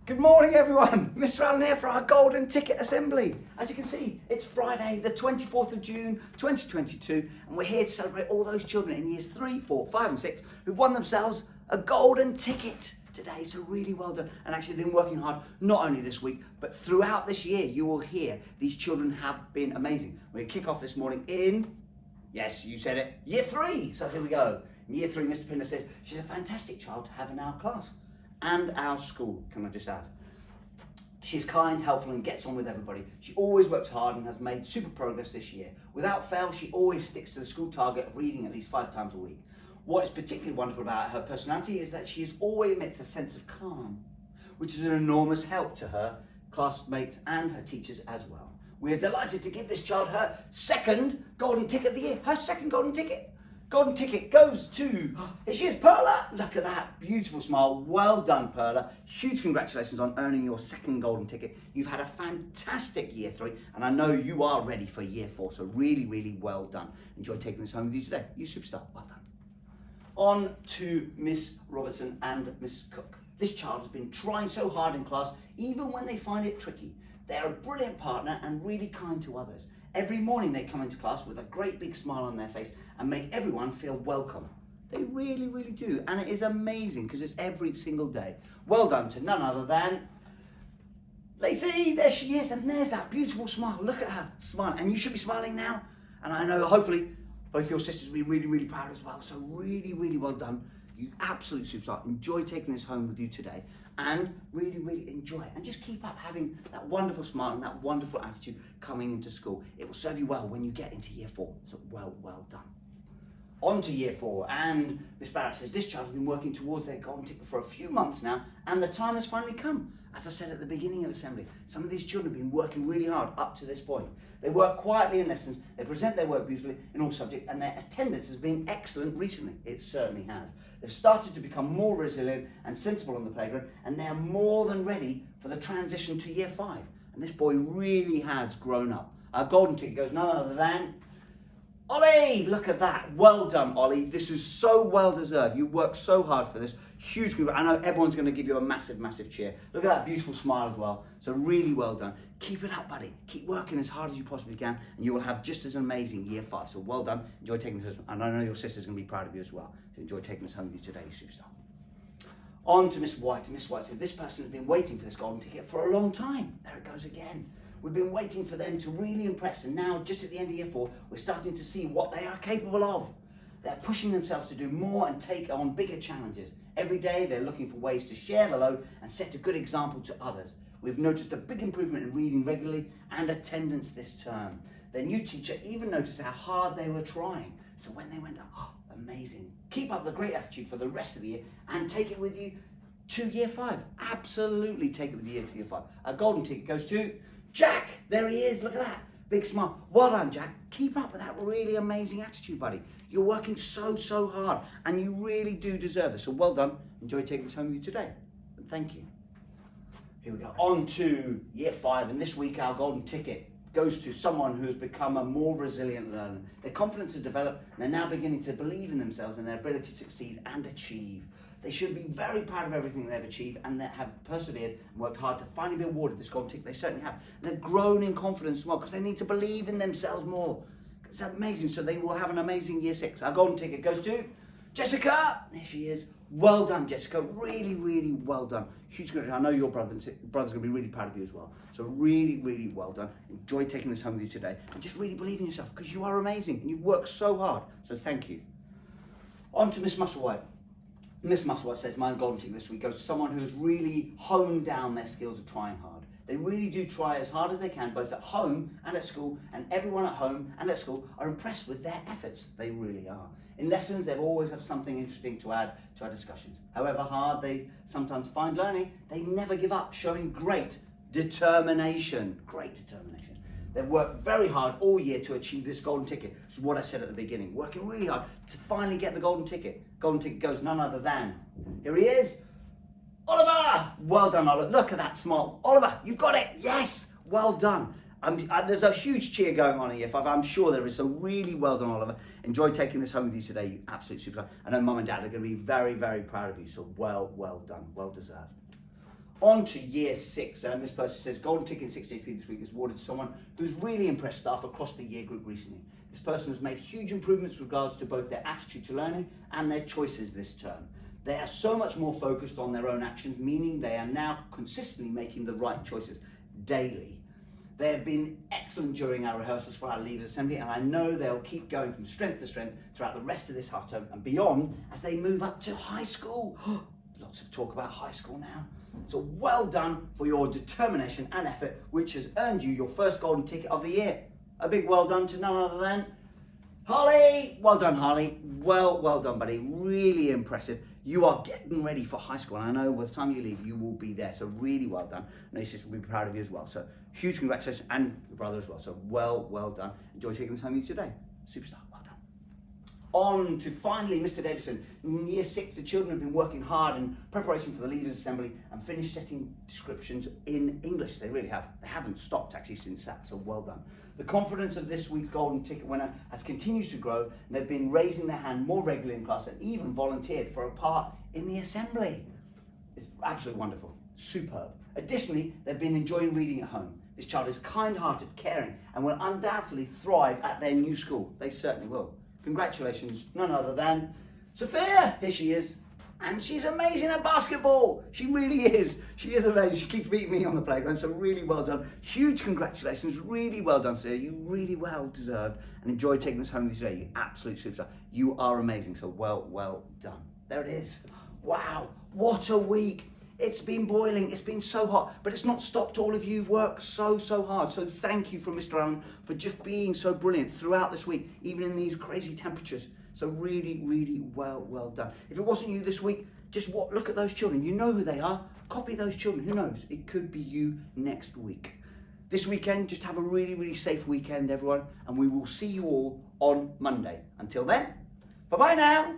Good morning everyone, Mr Allen here for our Golden Ticket Assembly. As you can see, it's Friday the 24th of June 2022 and we're here to celebrate all those children in years 3, 4, 5 and 6 who've won themselves a golden ticket today, so really well done. And actually they've been working hard not only this week but throughout this year. You will hear these children have been amazing. We're going to kick off this morning in, yes you said it, year 3. So here we go. In year 3 Mr Pinner says she's a fantastic child to have in our class. And our school, can I just add. She's kind, helpful and gets on with everybody. She always works hard and has made super progress this year. Without fail, she always sticks to the school target of reading at least 5 times a week. What is particularly wonderful about her personality is that she always emits a sense of calm, which is an enormous help to her classmates and her teachers as well. We are delighted to give this child her second golden ticket of the year, her second golden ticket. Golden ticket goes to, here she is, Perla. Look at that, beautiful smile. Well done, Perla. Huge congratulations on earning your second golden ticket. You've had a fantastic year 3, and I know you are ready for year 4, so really, really well done. Enjoy taking this home with you today. You superstar, well done. On to Miss Robertson and Miss Cook. This child has been trying so hard in class, even when they find it tricky. They are a brilliant partner and really kind to others. Every morning they come into class with a great big smile on their face and make everyone feel welcome. They really, really do. And it is amazing because it's every single day. Well done to none other than Lacey. There she is. And there's that beautiful smile. Look at her smile. And you should be smiling now. And I know hopefully both your sisters will be really, really proud as well. So really, really well done. You absolute superstar. Enjoy taking this home with you today and really, really enjoy it. And just keep up having that wonderful smile and that wonderful attitude coming into school. It will serve you well when you get into year 4. So well done. On to year 4, and Miss Barrett says this child has been working towards their golden ticket for a few months now, and the time has finally come. As I said at the beginning of assembly, some of these children have been working really hard up to this point. They work quietly in lessons, they present their work beautifully in all subjects, and their attendance has been excellent recently. It certainly has. They've started to become more resilient and sensible on the playground, and they're more than ready for the transition to year 5. And this boy really has grown up. Our golden ticket goes none other than Ollie. Look at that. Well done, Ollie. This is so well deserved. You worked so hard for this. Huge group. I know everyone's going to give you a massive, massive cheer. Look at that beautiful smile as well. So really well done. Keep it up, buddy. Keep working as hard as you possibly can, and you will have just as amazing year 5. So well done. Enjoy taking this, and I know your sister's going to be proud of you as well. So enjoy taking this home with you today, you superstar. On to Miss White. Miss White said this person has been waiting for this golden ticket for a long time. There it goes again. We've been waiting for them to really impress, and now just at the end of year 4, we're starting to see what they are capable of. They're pushing themselves to do more and take on bigger challenges. Every day they're looking for ways to share the load and set a good example to others. We've noticed a big improvement in reading regularly and attendance this term. Their new teacher even noticed how hard they were trying. So when they went, oh, amazing. Keep up the great attitude for the rest of the year and take it with you to year 5. Absolutely take it with you to year 5. Our golden ticket goes to Jack. There he is. Look at that. Big smile. Well done, Jack. Keep up with that really amazing attitude, buddy. You're working so hard and you really do deserve this. So well done. Enjoy taking this home with you today. And thank you. Here we go. On to year 5. And this week our golden ticket goes to someone who has become a more resilient learner. Their confidence has developed and they're now beginning to believe in themselves and their ability to succeed and achieve. They should be very proud of everything they've achieved and that have persevered and worked hard to finally be awarded this golden ticket. They certainly have. And they've grown in confidence as well because they need to believe in themselves more. It's amazing. So they will have an amazing year 6. Our golden ticket goes to Jessica. There she is. Well done, Jessica. Really, really well done. Huge congratulations. I know your brother's going to be really proud of you as well. So really, really well done. Enjoy taking this home with you today. And just really believe in yourself because you are amazing and you've worked so hard. So thank you. On to Miss Musselwhite. Miss Musselwhite says my golden ticket this week goes to someone who's really honed down their skills of trying hard. They really do try as hard as they can, both at home and at school, and everyone at home and at school are impressed with their efforts. They really are. In lessons, they always have something interesting to add to our discussions. However hard they sometimes find learning, they never give up, showing great determination. Great determination. They've worked very hard all year to achieve this golden ticket. This is what I said at the beginning. Working really hard to finally get the golden ticket. Golden ticket goes none other than, here he is, Oliver. Well done, Oliver. Look at that smile. Oliver, you've got it. Yes, well done. There's a huge cheer going on in year 5. I'm sure there is. So really well done, Oliver. Enjoy taking this home with you today. You absolute superstar. I know Mum and Dad are going to be very, very proud of you. So well done. Well deserved. On to year 6. Miss Percy says, golden ticket 60p this week is awarded to someone who's really impressed staff across the year group recently. This person has made huge improvements with regards to both their attitude to learning and their choices this term. They are so much more focused on their own actions, meaning they are now consistently making the right choices daily. They have been excellent during our rehearsals for our Leavers Assembly, and I know they'll keep going from strength to strength throughout the rest of this half term and beyond as they move up to high school. Lots of talk about high school now. So well done for your determination and effort, which has earned you your first golden ticket of the year. A big well done to none other than Harley. Well done, Harley. Well done, buddy. Really impressive. You are getting ready for high school, and I know by the time you leave, you will be there. So really well done. And your sister will be proud of you as well. So huge congratulations, and your brother as well. So well done. Enjoy taking this home with you today. Superstar. Well done. On to finally Mr. Davidson. In year 6, the children have been working hard in preparation for the Leavers Assembly and finished setting descriptions in English. They really have. They haven't stopped actually since that, so well done. The confidence of this week's golden ticket winner has continued to grow, and they've been raising their hand more regularly in class and even volunteered for a part in the assembly. It's absolutely wonderful. Superb. Additionally, they've been enjoying reading at home. This child is kind-hearted, caring, and will undoubtedly thrive at their new school. They certainly will. Congratulations, none other than Sophia. Here she is. And she's amazing at basketball. She really is. She is amazing. She keeps beating me on the playground, so really well done. Huge congratulations. Really well done, Sophia. You really well deserved and enjoyed taking this home with you today. You absolute superstar. You are amazing, so well done. There it is. Wow, what a week. It's been boiling, it's been so hot, but it's not stopped all of you work so hard. So thank you from Mr. Allen for just being so brilliant throughout this week, even in these crazy temperatures. So really well done. If it wasn't you this week, just look at those children. You know who they are. Copy those children. Who knows? It could be you next week. This weekend, just have a really safe weekend, everyone, and we will see you all on Monday. Until then, bye-bye now.